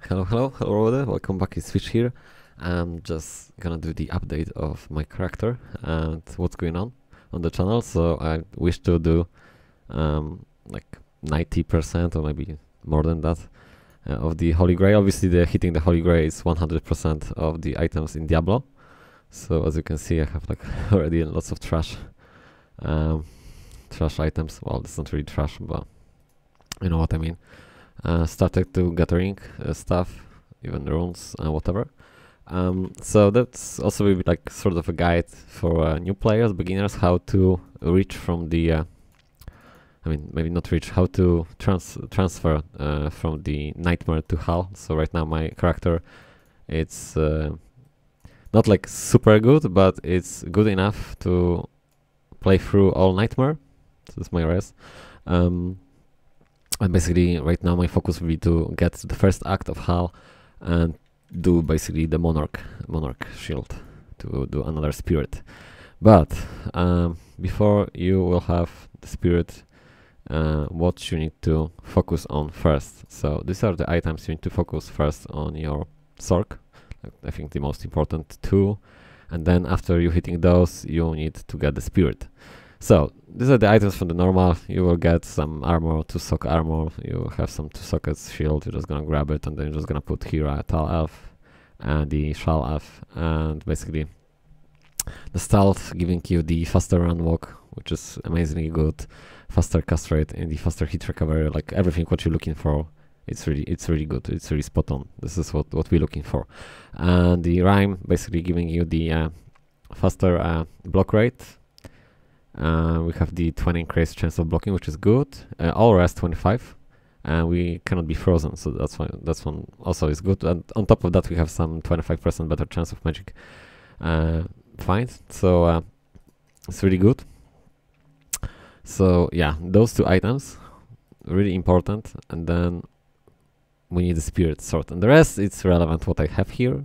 Hello everybody, welcome back, it's Switch here. I'm just gonna do the update of my character and what's going on the channel. So I wish to do like 90% or maybe more than that of the Holy Grail. Obviously hitting the Holy Grail is 100% of the items in Diablo. So as you can see, I have like already lots of trash items. Well, it's not really trash, but you know what I mean. Started to gathering stuff, even runes and whatever. So that's also will be like sort of a guide for new players, beginners, how to reach from the I mean, maybe not reach, how to transfer from the Nightmare to Hell. So right now my character, it's not like super good, but it's good enough to play through all Nightmare. So that's my res. And basically right now my focus will be to get the first act of Hell and do basically the Monarch shield to do another spirit. But before you will have the spirit, what you need to focus on first. So these are the items you need to focus first on your Sorc. I think the most important two, and then after you hitting those, you need to get the spirit. So these are the items from the normal. You will get some armor, 2-sock armor. You have some 2 sockets shield. You're just gonna grab it, and then you're just gonna put here a Tal Elf and the Shal Elf, and basically the stealth giving you the faster run walk, which is amazingly good, faster cast rate, and the faster hit recovery. Like everything what you're looking for, it's really good. It's really spot on. This is what we're looking for. And the rhyme basically giving you the faster block rate. We have the 20 increased chance of blocking, which is good. All rest 25, and we cannot be frozen, so that's why that one also is good. And on top of that, we have some 25% better chance of magic find. So it's really good. So yeah, those 2 items really important, and then we need the spirit sword, and the rest it's relevant what I have here.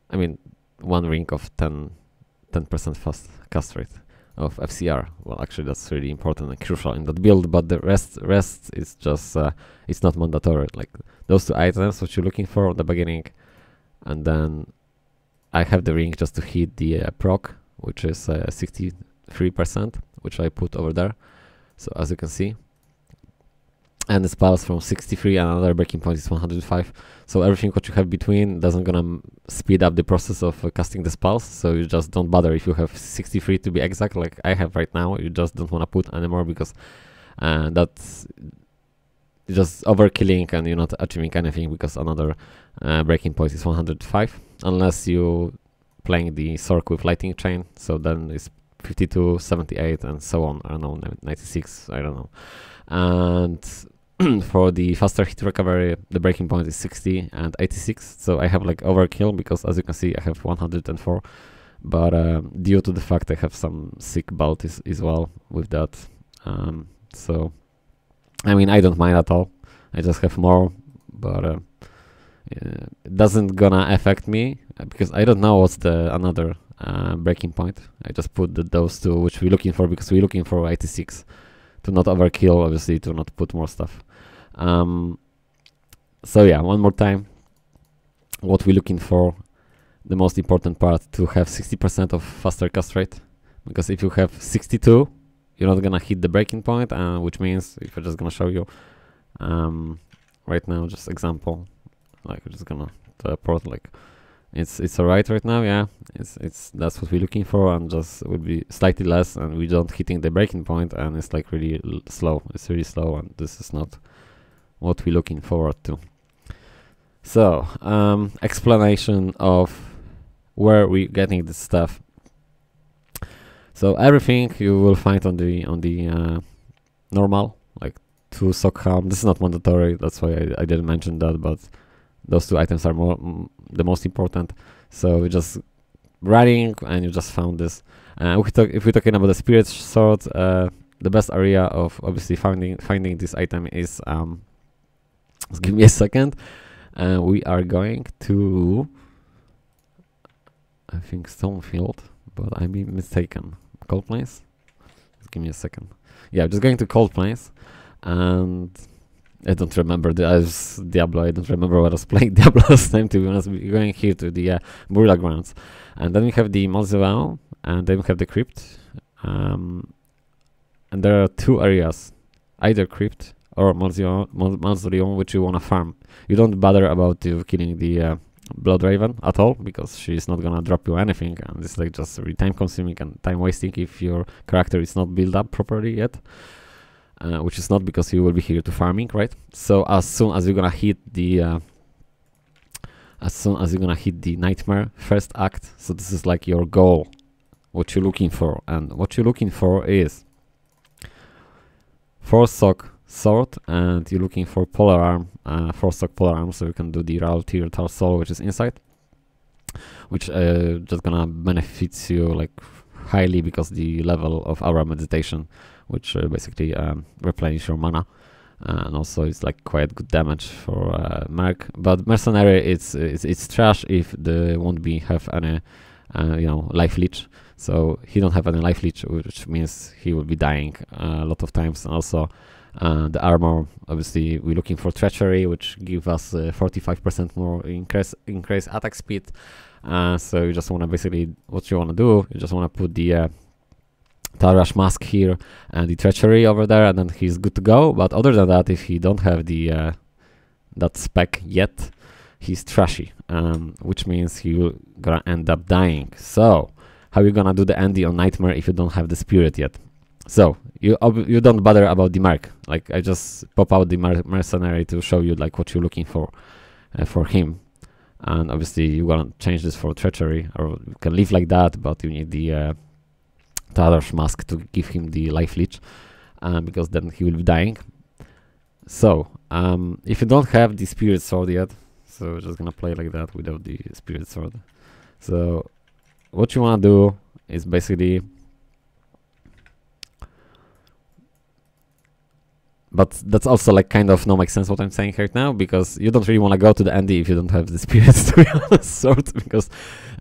I mean, 1 ring of 10% fast cast rate of FCR. Well, actually that's really important and crucial in that build, but the rest is just it's not mandatory. Like those 2 items what you're looking for at the beginning, and then I have the ring just to hit the proc, which is 63%, which I put over there, so as you can see. And the spells from 63, and another breaking point is 105. So everything what you have between doesn't gonna speed up the process of casting the spells. So you just don't bother if you have 63 to be exact, like I have right now. You just don't want to put anymore because that's just overkilling, and you're not achieving anything because another breaking point is 105. Unless you playing the Sorc with lightning chain, so then it's 52, 78, and so on. I don't know, 96. I don't know. And for the faster hit recovery, the breaking point is 60 and 86. So I have like overkill because, as you can see, I have 104. But due to the fact I have some sick bout as well with that. So I mean, I don't mind at all. I just have more, but it doesn't gonna affect me because I don't know what's the another breaking point. I just put those 2 which we're looking for, because we're looking for 86 to not overkill, obviously, to not put more stuff. So yeah, one more time, what we're looking for, the most important part, to have 60% of faster cast rate, because if you have 62, you're not gonna hit the breaking point, which means, if I'm just gonna show you right now, just example, like we're just gonna teleport, like it's alright right now. Yeah, it's that's what we're looking for, and just would be slightly less, and we don't hitting the breaking point, and it's like really slow. It's really slow, and this is not what we're looking forward to. So explanation of where we're getting this stuff. So everything you will find on the normal, like 2 sock helm. This is not mandatory, that's why I didn't mention that, but those 2 items are the most important. So we just running, and you just found this. If we're talking about the spirit sword, the best area of obviously finding this item is just give me a second. We are going to, I think, Stonefield, but I may be mistaken. Cold Plains? Just give me a second. Yeah, just going to Cold Plains, and I don't remember Diablo. I don't remember what I was playing Diablo last time, to be honest. We're going here to the burial grounds, and then we have the mausoleum, and then we have the crypt, and there are two areas, either crypt or mausoleum, which you want to farm. You don't bother about killing the Blood Raven at all, because she's not gonna drop you anything, and it's like just really time consuming and time wasting if your character is not built up properly yet. Which is not, because you will be here to farming, right? So as soon as you're gonna hit the nightmare first act, so this is like your goal, what you're looking for, and what you're looking for is 4-stock sword, and you're looking for polar arm, 4-stock polar arm, so you can do the Raw Tier Tar Soul, which is inside, which just gonna benefits you like highly, because the level of aura meditation, which basically replenish your mana, and also it's like quite good damage for merc. But mercenary, it's trash if they won't have any you know, life leech. So he don't have any life leech, which means he will be dying a lot of times. And also the armor, obviously we're looking for treachery, which give us 45% more increase attack speed. So you just want to basically, what you want to do, you just want to put the Tarash mask here and the treachery over there, and then he's good to go. But other than that, if he don't have the that spec yet, he's trashy, which means he will gonna end up dying. So how you gonna do the Andy on Nightmare if you don't have the spirit yet? So you don't bother about the merc. Like, I just pop out the mercenary to show you like what you're looking for him. And obviously you wanna change this for treachery, or you can leave like that, but you need the Tarash mask to give him the life leech, because then he will be dying. So if you don't have the spirit sword yet, so we're just gonna play like that without the spirit sword. So what you wanna do is basically, but that's also like kind of no make sense what I'm saying right now, because you don't really want to go to the Andy if you don't have the spirits, to be honest, sword, because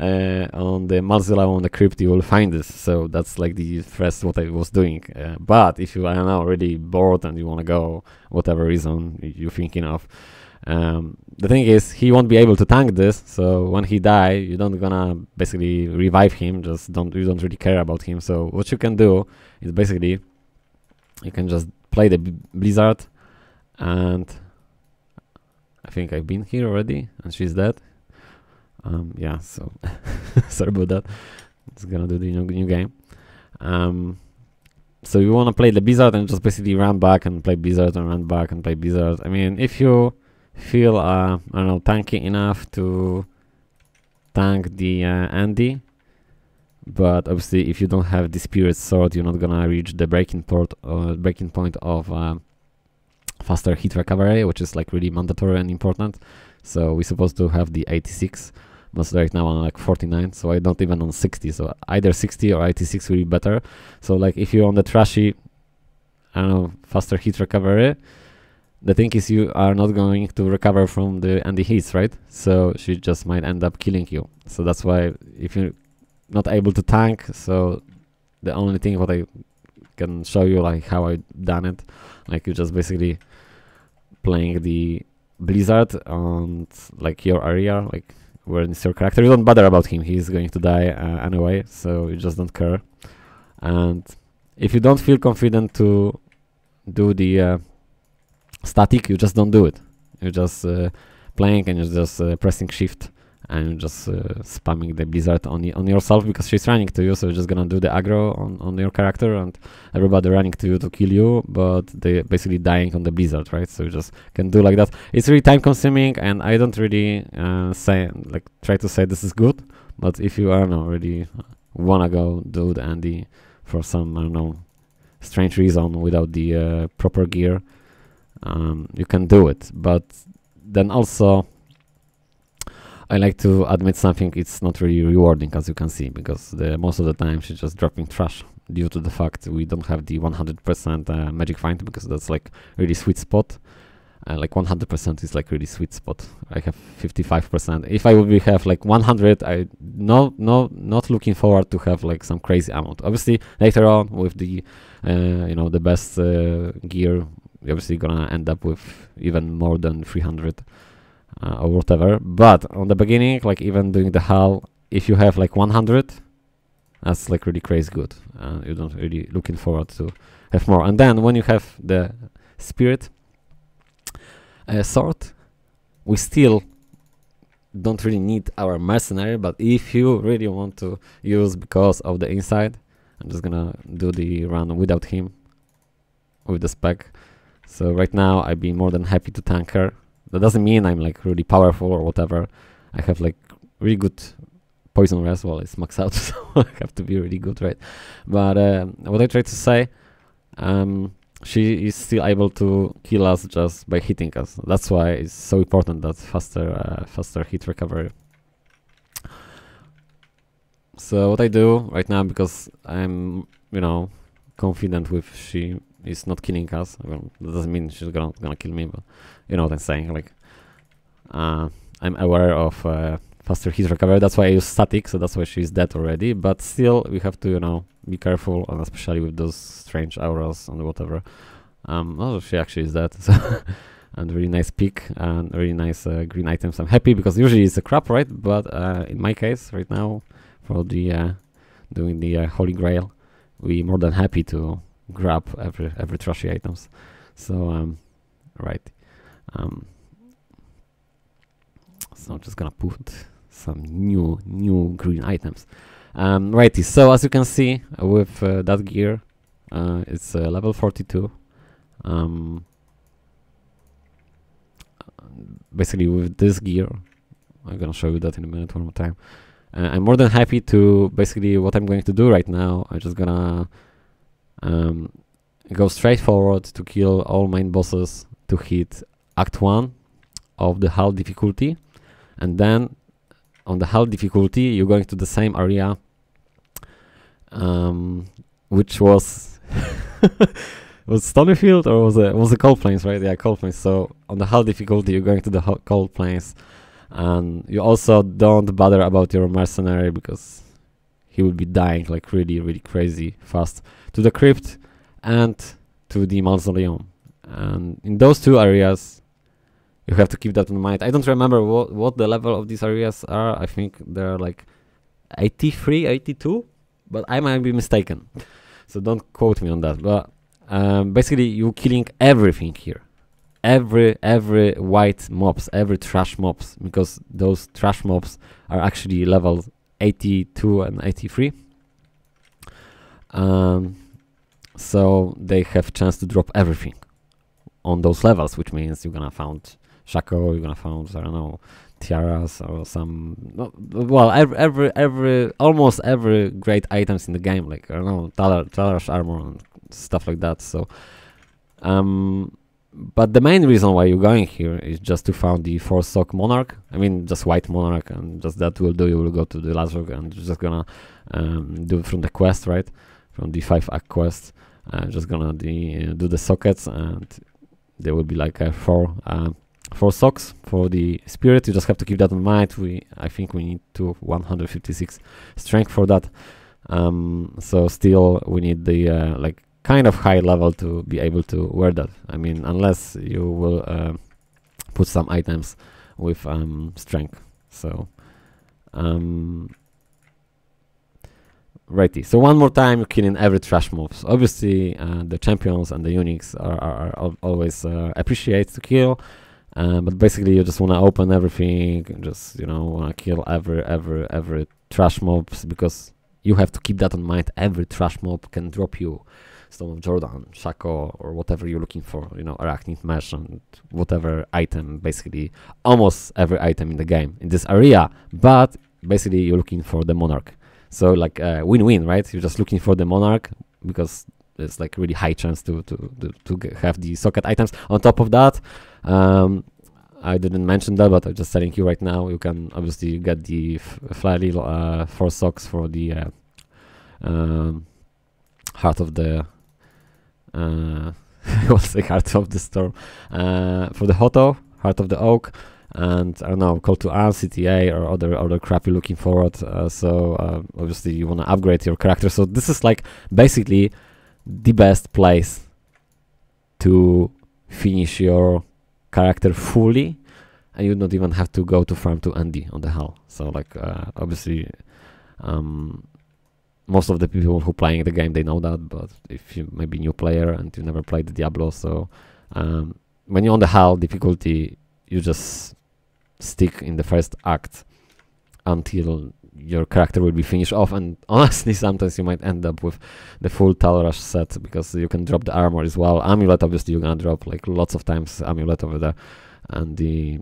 on the mausoleum, on the crypt, you will find this. So that's like the first what I was doing. But if you are now really bored and you want to go, whatever reason you're thinking of, the thing is, he won't be able to tank this. So when he die, you don't gonna basically revive him. You don't really care about him. So what you can do is basically, you can just play the Blizzard, and I think I've been here already, and she's dead. Yeah, so sorry about that. It's gonna do the new game. So you wanna play the Blizzard and just basically run back and play Blizzard and run back and play Blizzard. I mean, if you feel I don't know, tanky enough to tank the Andy, but obviously if you don't have the spirit sword, you're not gonna reach the breaking point of faster hit recovery, which is like really mandatory and important. So we're supposed to have the 86, but right now I'm like 49, so I'm not even on 60. So either 60 or 86 will be better. So like if you're on the trashy, I don't know, faster hit recovery, the thing is you are not going to recover from the Andy hits, right? So she just might end up killing you. So that's why if you're not able to tank, so the only thing what I can show you like how I done it, like you just basically playing the Blizzard on like your area, like where is your character. You don't bother about him, he's going to die anyway, so you just don't care. And if you don't feel confident to do the static, you just don't do it. You're just playing and you're just pressing shift and just spamming the Blizzard on yourself, because she's running to you, so you're just gonna do the aggro on your character, and everybody running to you to kill you, but they basically dying on the Blizzard, right? So you just can do like that. It's really time consuming, and I don't really try to say this is good, but if you, I don't know, really wanna go do the Andy for some, I don't know, strange reason without the proper gear, you can do it. But then also I like to admit something, it's not really rewarding, as you can see, because most of the time she's just dropping trash due to the fact we don't have the 100% magic find, because that's like really sweet spot. Like 100% is like really sweet spot. I have 55%. If I would have like 100, I not looking forward to have like some crazy amount. Obviously later on with the you know, the best gear you're obviously gonna end up with even more than 300 or whatever. But on the beginning, like even doing the hull, if you have like 100, that's like really crazy good. You don't really looking forward to have more. And then when you have the spirit sword, we still don't really need our mercenary, but if you really want to use because of the inside, I'm just gonna do the run without him with the spec. So right now I'd be more than happy to tank her. That doesn't mean I'm like really powerful or whatever. I have like really good poison res. Well, it's maxed out, so I have to be really good, right? But what I try to say, she is still able to kill us just by hitting us. That's why it's so important that faster hit recovery. So what I do right now, because I'm, you know, confident with she is not killing us. Well, that doesn't mean she's gonna kill me, but you know what I'm saying. Like, I'm aware of faster hit recovery. That's why I use static. So that's why she's dead already. But still, we have to, you know, be careful, and especially with those strange auras and whatever. Oh, she actually is dead. So and really nice pick and really nice green items. I'm happy because usually it's a crap, right? But in my case, right now, for the doing the Holy Grail, we more than happy to grab every trashy items. So right. So I'm just gonna put some new green items. Righty. So as you can see with that gear, it's level 42. Basically with this gear, I'm gonna show you that in a minute one more time. I'm more than happy to, basically what I'm going to do right now, I'm just gonna go straight forward to kill all main bosses to hit Act 1 of the hull difficulty, and then on the hull difficulty you're going to the same area, which was was Stonyfield or was it Cold Plains, right? Yeah, Cold Plains. So on the hull difficulty you're going to the Cold Plains, and you also don't bother about your mercenary because he will be dying like really crazy fast to the crypt and to the mausoleum. And in those two areas you have to keep that in mind. I don't remember what the level of these areas are. I think they're like 83, 82, but I might be mistaken, so don't quote me on that. But basically you killing everything here, every white mobs, every trash mobs, because those trash mobs are actually level 82 and 83. So they have chance to drop everything on those levels, which means you're gonna find Shaco, you're gonna find, I don't know, tiaras or some, well, almost every great items in the game, like, I don't know, Talar's armor and stuff like that. So but the main reason why you're going here is just to find the 4-sock monarch. I mean, just white monarch, and just that will do. You will go to the last rock and you're just gonna do it from the quest, right? From the 5-act quest. Just gonna do the sockets, and there will be like 4 socks for the spirit. You just have to keep that in mind. I think we need 156 strength for that. So still we need the like kind of high level to be able to wear that. I mean, unless you will put some items with strength. So righty. So one more time, you're killing every trash mobs. Obviously, the champions and the uniques are always appreciate to kill. But basically you just want to open everything, just, you know, want to kill every trash mobs, because you have to keep that in mind. Every trash mob can drop you Stone of Jordan, Shaco, or whatever you're looking for, you know, Arachnid Mesh and whatever item, basically almost every item in the game in this area. But basically you're looking for the monarch. So like win-win, right? You're just looking for the monarch because there's like really high chance to have the socket items. On top of that, I didn't mention that, but I'm just telling you right now, you can obviously get the Flyly 4 socks for the Heart of the what's the Heart of the Storm, for the Hoto, Heart of the Oak, and I don't know, Call to Arms, CTA, or other crap you're looking forward. So obviously you want to upgrade your character. So this is like basically the best place to finish your character fully, and you don't even have to go to farm to Andy on the hull. So like obviously most of the people who playing the game, they know that, but if you maybe new player and you never played the Diablo, so when you're on the hull difficulty, you just stick in the first act until your character will be finished off, and honestly sometimes you might end up with the full Talrush set, because you can drop the armor as well. Amulet, obviously you're gonna drop like lots of times amulet over there, and the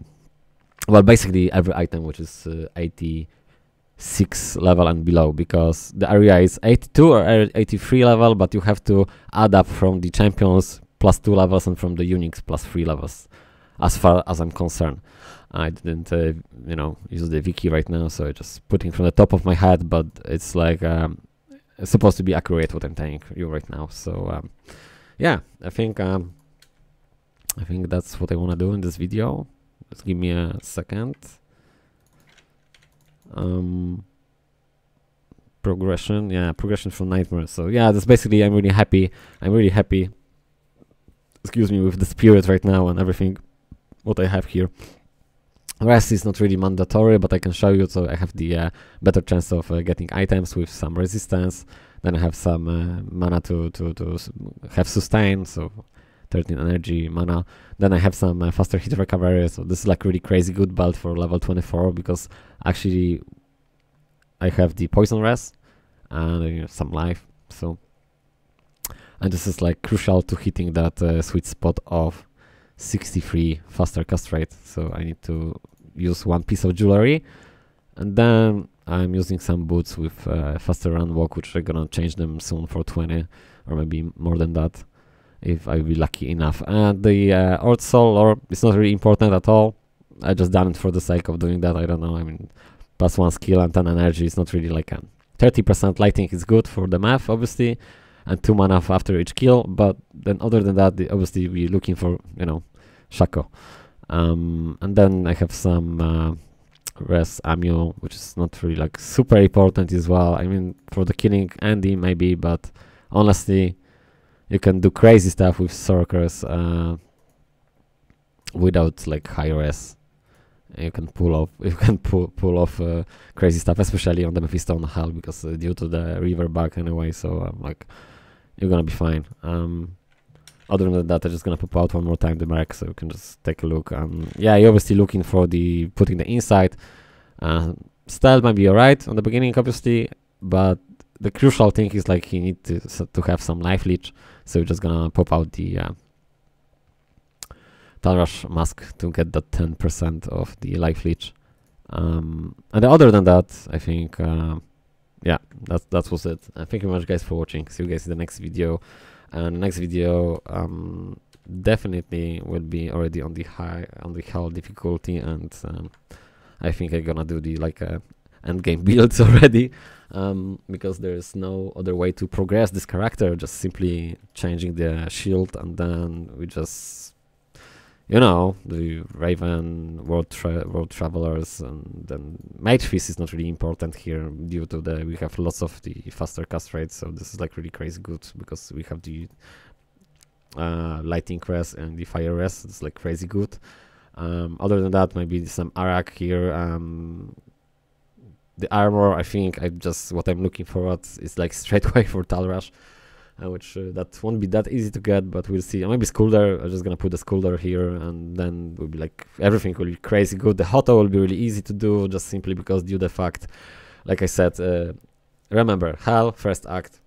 well, basically every item which is 86 level and below, because the area is 82 or 83 level, but you have to add up from the champions +2 levels and from the uniques +3 levels, as far as I'm concerned. I didn't you know, use the wiki right now, so I just putting from the top of my head, but it's like it's supposed to be accurate what I'm telling you right now. So yeah, I think that's what I want to do in this video. Just give me a second. Progression, yeah, progression from Nightmare. So yeah, that's basically, I'm really happy, excuse me, with the spirit right now and everything what I have here. Rest is not really mandatory, but I can show you, so I have the better chance of getting items with some resistance. Then I have some mana to have sustain, so 13 energy mana. Then I have some faster hit recovery, so this is like really crazy good build for level 24, because actually I have the poison rest and you know, some life, so, and this is like crucial to hitting that sweet spot of 63 faster cast rate. So I need to use one piece of jewelry, and then I'm using some boots with faster run walk, which I'm gonna change them soon for 20 or maybe more than that if I will be lucky enough. And the Old Soul Orb is not really important at all. I just done it for the sake of doing that. I don't know, I mean, +1 skill and 10 energy is not really like a 30% lighting is good for the math, obviously, and 2 mana after each kill, but then other than that, obviously we're looking for, you know, Shaco. And then I have some res ammo, which is not really like super important as well. I mean, for the killing Andy maybe, but honestly you can do crazy stuff with Sorceress without like high res. You can pull off crazy stuff, especially on the Mephisto on the hull, because due to the river back anyway, so like you're gonna be fine. Other than that, I'm just gonna pop out one more time the mark, so you can just take a look. Yeah, you're obviously looking for the putting the inside. Stealth might be alright on the beginning, obviously, but the crucial thing is like you need to have some life leech. So you're just gonna pop out the Talrush mask to get that 10% of the life leech. And other than that, I think yeah, that was it. Thank you very much, guys, for watching. See you guys in the next video. And the next video definitely will be already on the hull difficulty, and I think I'm gonna do the like end game builds already, because there's no other way to progress this character, just simply changing the shield, and then we just, you know, the Raven, World Travelers, and then Mage Fist is not really important here due to the we have lots of the faster cast rates, so this is like really crazy good because we have the Lightning Rest and the Fire Rest. It's like crazy good. Other than that, maybe some Arak here. The armor, I think what I'm looking for is like straight away for Talrush, which that won't be that easy to get, but we'll see. Maybe Skulder. I'm just gonna put the Skulder here, and then will be like everything will be crazy good. The Hoto will be really easy to do, just simply because due to the fact, like I said, remember Hell first act,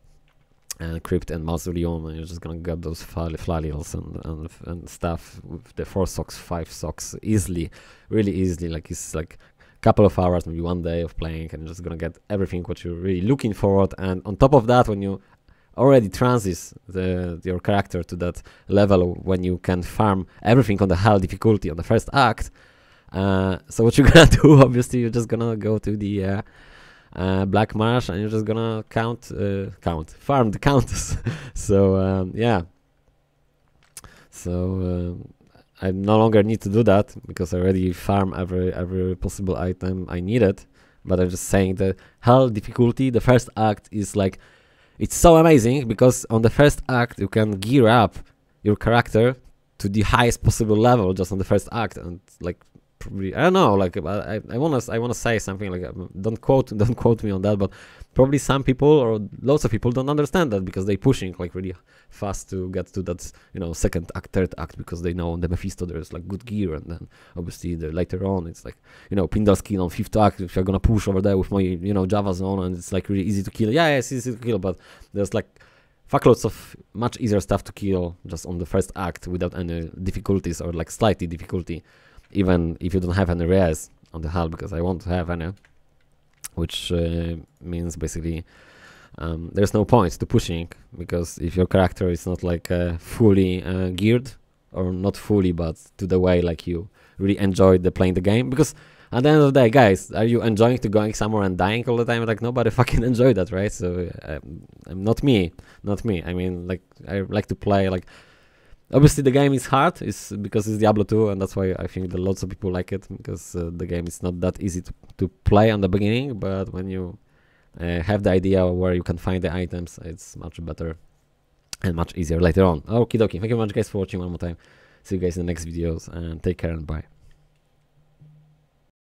and Crypt and Mausoleum, and you're just gonna get those Flails and stuff with the 4 socks, 5 socks easily, really easily. Like it's like couple of hours, maybe 1 day of playing, and you're just gonna get everything what you're really looking forward. And on top of that, when you already transit your character to that level when you can farm everything on the hell difficulty on the first act, so what you're gonna do, obviously you're just gonna go to the Black Marsh, and you're just gonna farm the countess. So yeah, so I no longer need to do that because I already farm every possible item I needed. But I'm just saying the hell difficulty, the first act is like, it's so amazing because on the first act you can gear up your character to the highest possible level just on the first act, and like probably, I don't know, like I wanna say something like, don't quote me on that, but probably some people or lots of people don't understand that because they pushing like really fast to get to that, you know, second act, third act, because they know on the Mephisto there's like good gear, and then obviously later on it's like, you know, Pindar skin on 5th act, if you're gonna push over there with my, you know, Java zone, and it's like really easy to kill. Yeah, it's easy to kill, but there's like fuckloads of much easier stuff to kill just on the first act without any difficulties, or like slightly difficulty, even if you don't have any res on the hull, because I won't have any, which means basically there's no point to pushing, because if your character is not like fully geared, or not fully, but to the way like you really enjoy playing the game, because at the end of the day, guys, are you enjoying to going somewhere and dying all the time? Like, nobody fucking enjoy that, right? So not me. I mean, like, I like to play, like, obviously the game is hard, it's because it's Diablo 2, and that's why I think that lots of people like it, because the game is not that easy to play on the beginning, but when you have the idea where you can find the items, it's much better and much easier later on. Okie dokie, thank you very much guys for watching one more time. See you guys in the next videos, and take care and bye.